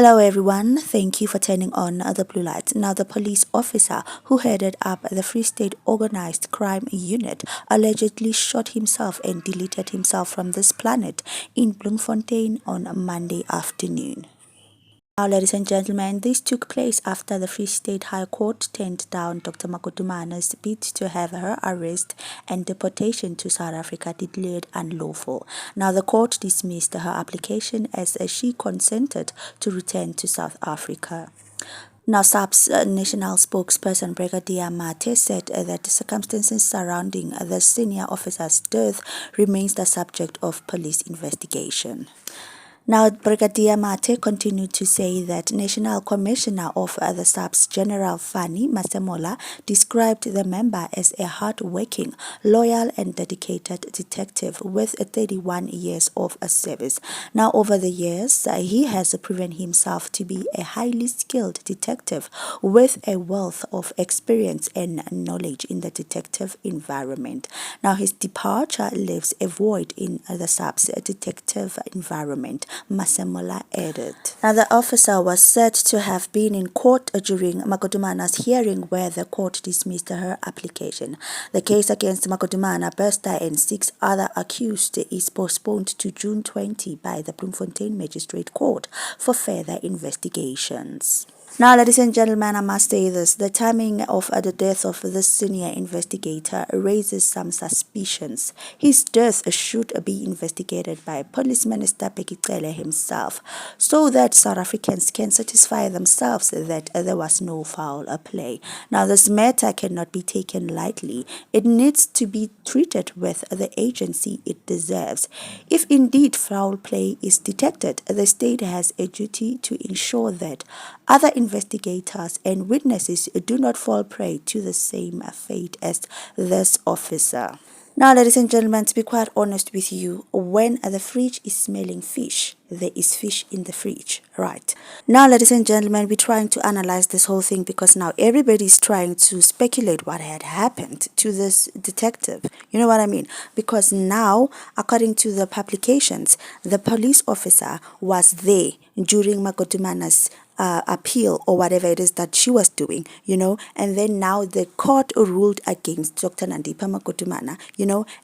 Hello everyone, thank you for turning on the blue lights. Now the police officer who headed up the Free State Organized Crime Unit allegedly shot himself and deleted himself from this planet in Bloemfontein on Monday afternoon. Now, ladies and gentlemen, this took place after the Free State High Court turned down Dr. Makotumana's bid to have her arrest and deportation to South Africa declared unlawful. Now, the court dismissed her application as she consented to return to South Africa. Now, SAP's national spokesperson Brigadier Mate said that the circumstances surrounding the senior officer's death remains the subject of police investigation. Now, Brigadier Mate continued to say that National Commissioner of the SAPS General Fani Masemola described the member as a hard-working, loyal and dedicated detective with 31 years of service. Now, over the years, he has proven himself to be a highly skilled detective with a wealth of experience and knowledge in the detective environment. Now, his departure leaves a void in the SAPS detective environment, Masemola added. Now, the officer was said to have been in court during Makotumana's hearing where the court dismissed her application. The case against Thabo Bester and 6 other accused is postponed to June 20 by the Bloemfontein Magistrate Court for further investigations. Now, ladies and gentlemen, I must say this. The timing of the death of this senior investigator raises some suspicions. His death should be investigated by Police Minister Bekicele himself so that South Africans can satisfy themselves that there was no foul play. Now, this matter cannot be taken lightly. It needs to be treated with the agency it deserves. If indeed foul play is detected, the state has a duty to ensure that other investigators and witnesses do not fall prey to the same fate as this officer. Now, ladies and gentlemen, to be quite honest with you, when the fridge is smelling fish, there is fish in the fridge, right? Now, ladies and gentlemen, we're trying to analyze this whole thing because now everybody is trying to speculate what had happened to this detective. You know what I mean? Because now, according to the publications, the police officer was there during Makotumana's appeal or whatever it is that she was doing, and then now the court ruled against Dr. Nandi Makotumana,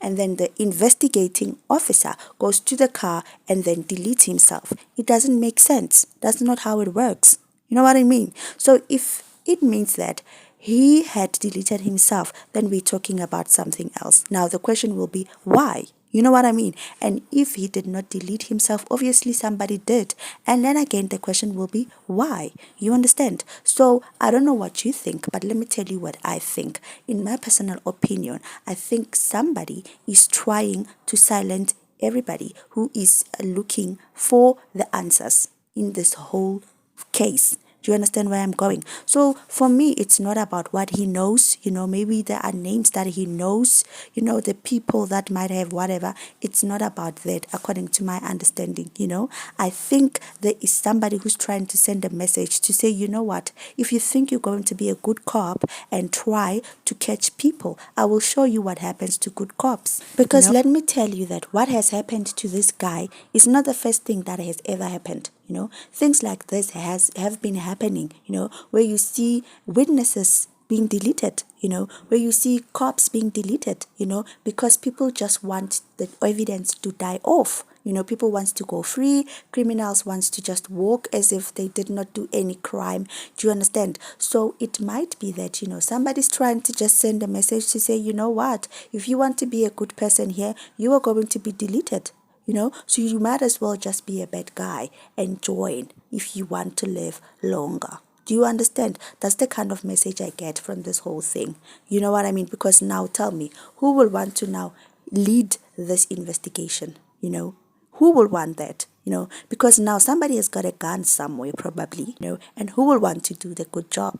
and then the investigating officer goes to the car and then deletes himself. It doesn't make sense. That's not how it works. You know what I mean? So if it means that he had deleted himself, then we're talking about something else. Now the question will be why? You know what I mean? And if he did not delete himself, obviously somebody did. And then again, the question will be why? You understand? So I don't know what you think, but let me tell you what I think. In my personal opinion, I think somebody is trying to silence everybody who is looking for the answers in this whole case. Do you understand where I'm going? So for me, it's not about what he knows. Maybe there are names that he knows, the people that might have whatever. It's not about that, according to my understanding. I think there is somebody who's trying to send a message to say, you know what, if you think you're going to be a good cop and try to catch people, I will show you what happens to good cops. Because let me tell you that what has happened to this guy is not the first thing that has ever happened. Things like this have been happening, where you see witnesses being deleted, where you see cops being deleted, because people just want the evidence to die off. People wants to go free. Criminals wants to just walk as if they did not do any crime. Do you understand? So it might be that, somebody's trying to just send a message to say, you know what, if you want to be a good person here, you are going to be deleted. So you might as well just be a bad guy and join if you want to live longer. Do you understand? That's the kind of message I get from this whole thing. You know what I mean? Because now tell me, who will want to now lead this investigation? Who will want that? Because now somebody has got a gun somewhere probably, and who will want to do the good job?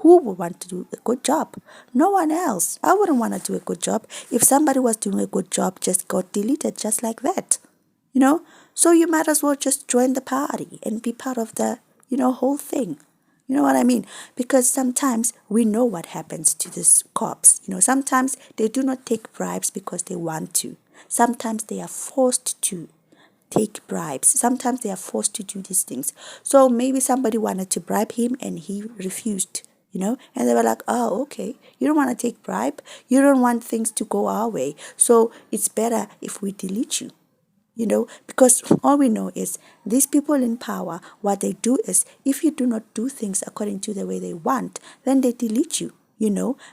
Who would want to do a good job? No one else. I wouldn't want to do a good job. If somebody was doing a good job, just got deleted just like that. So you might as well just join the party and be part of the, whole thing. You know what I mean? Because sometimes we know what happens to these cops. Sometimes they do not take bribes because they want to. Sometimes they are forced to. take bribes. Sometimes they are forced to do these things. So maybe somebody wanted to bribe him and he refused, and they were like, oh, okay, you don't want to take bribe, you don't want things to go our way, so it's better if we delete you. Because all we know is these people in power, what they do is, if you do not do things according to the way they want, then they delete you,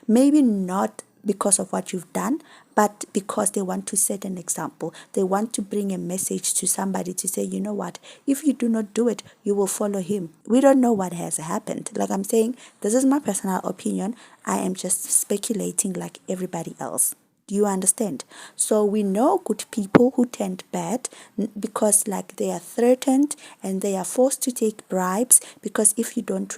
maybe not because of what you've done, but because they want to set an example. They want to bring a message to somebody to say, you know what, if you do not do it, you will follow him. We don't know what has happened. Like I'm saying, this is my personal opinion. I am just speculating like everybody else. Do you understand? So we know good people who turned bad because like they are threatened and they are forced to take bribes, because if you don't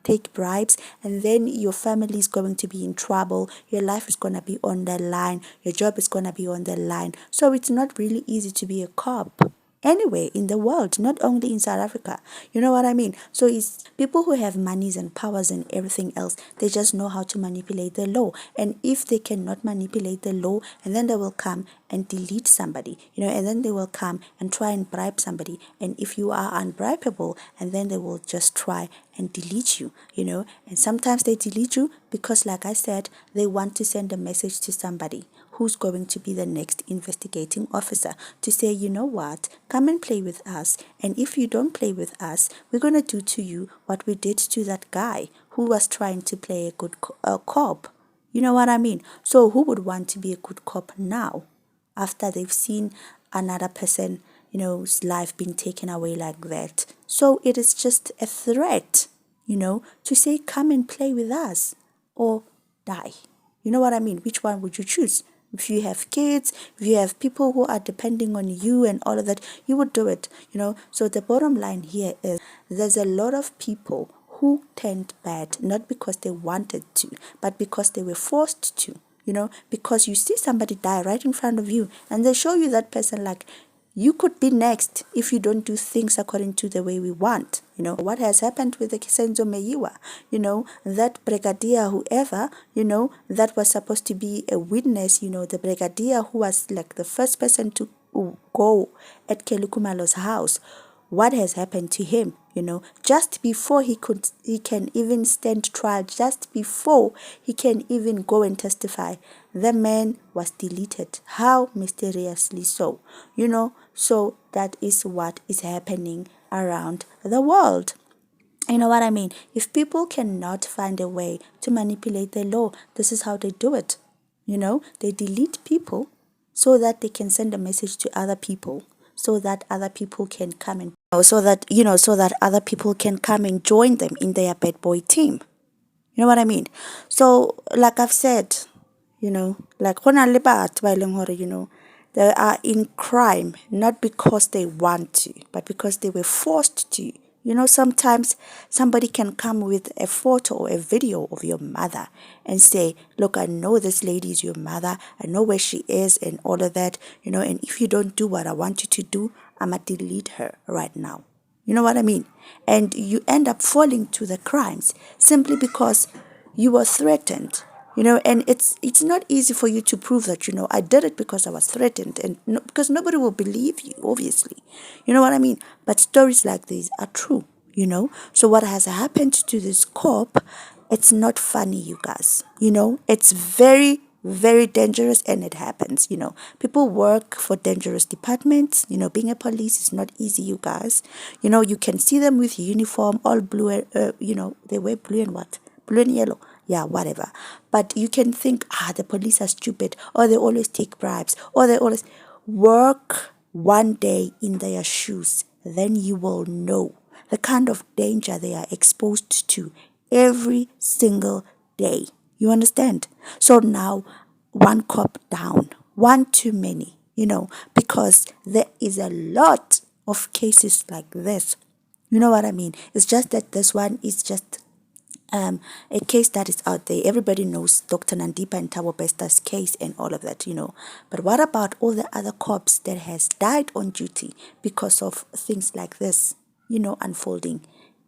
take bribes, and then your family is going to be in trouble, your life is going to be on the line, your job is going to be on the line. So it's not really easy to be a cop anywhere in the world, not only in South Africa. You know what I mean? So it's people who have monies and powers and everything else, they just know how to manipulate the law. And if they cannot manipulate the law, and then they will come and delete somebody, and then they will come and try and bribe somebody. And if you are unbribable, and then they will just try and delete you, and sometimes they delete you because, like I said, they want to send a message to somebody who's going to be the next investigating officer to say, you know what, come and play with us. And if you don't play with us, we're going to do to you what we did to that guy who was trying to play a good cop. You know what I mean? So who would want to be a good cop now after they've seen another person, his life being taken away like that? So it is just a threat, to say, come and play with us or die. You know what I mean? Which one would you choose? If you have kids, if you have people who are depending on you and all of that, you would do it, So the bottom line here is there's a lot of people who turned bad, not because they wanted to, but because they were forced to, because you see somebody die right in front of you and they show you that person like, you could be next if you don't do things according to the way we want. What has happened with the Kisenzo Meyiwa, that brigadier, whoever, that was supposed to be a witness, the brigadier who was like the first person to go at Kelukumalo's house. What has happened to him? Just before he can even stand trial, just before he can even go and testify, the man was deleted. How mysteriously so? So that is what is happening around the world. You know what I mean? If people cannot find a way to manipulate the law, this is how they do it. They delete people so that they can send a message to other people, so that other people can come and so that other people can come and join them in their bad boy team. You know what I mean? So like I've said, like they are in crime not because they want to, but because they were forced to. Sometimes somebody can come with a photo or a video of your mother and say, look, I know this lady is your mother. I know where she is and all of that, and if you don't do what I want you to do, I'm going to delete her right now. You know what I mean? And you end up falling to the crimes simply because you were threatened. And it's not easy for you to prove that, I did it because I was threatened, and because nobody will believe you, obviously. You know what I mean? But stories like these are true, So what has happened to this cop, it's not funny, you guys. It's very, very dangerous, and it happens. People work for dangerous departments. Being a police is not easy, you guys. You can see them with uniform, all blue, they wear blue and what? Blue and yellow. Yeah, whatever. But you can think, the police are stupid, or they always take bribes, or they always work one day in their shoes. Then you will know the kind of danger they are exposed to every single day. You understand? So now, one cop down, one too many, because there is a lot of cases like this. You know what I mean? It's just that this one is just a case that is out there. Everybody knows Dr. Nandi and Thabo Bester's case and all of that, But what about all the other cops that has died on duty because of things like this, unfolding?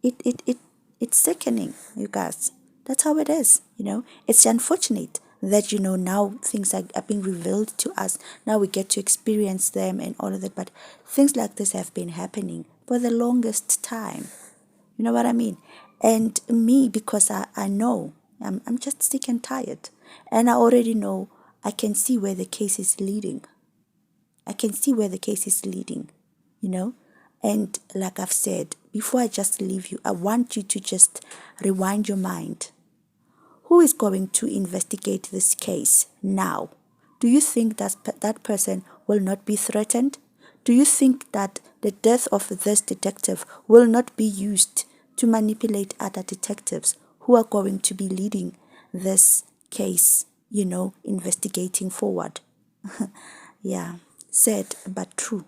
It's sickening, you guys. That's how it is, It's unfortunate, that, now things are being revealed to us. Now we get to experience them and all of that. But things like this have been happening for the longest time. You know what I mean? And me, because I know, I'm just sick and tired. And I already know, I can see where the case is leading. I can see where the case is leading, you know? And like I've said, before I just leave you, I want you to just rewind your mind. Who is going to investigate this case now? Do you think that person will not be threatened? Do you think that the death of this detective will not be used to manipulate other detectives who are going to be leading this case, investigating forward? Yeah, sad but true.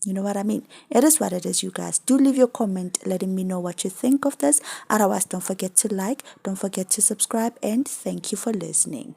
You know what I mean? It is what it is, you guys. Do leave your comment letting me know what you think of this. Otherwise, don't forget to like, don't forget to subscribe, and thank you for listening.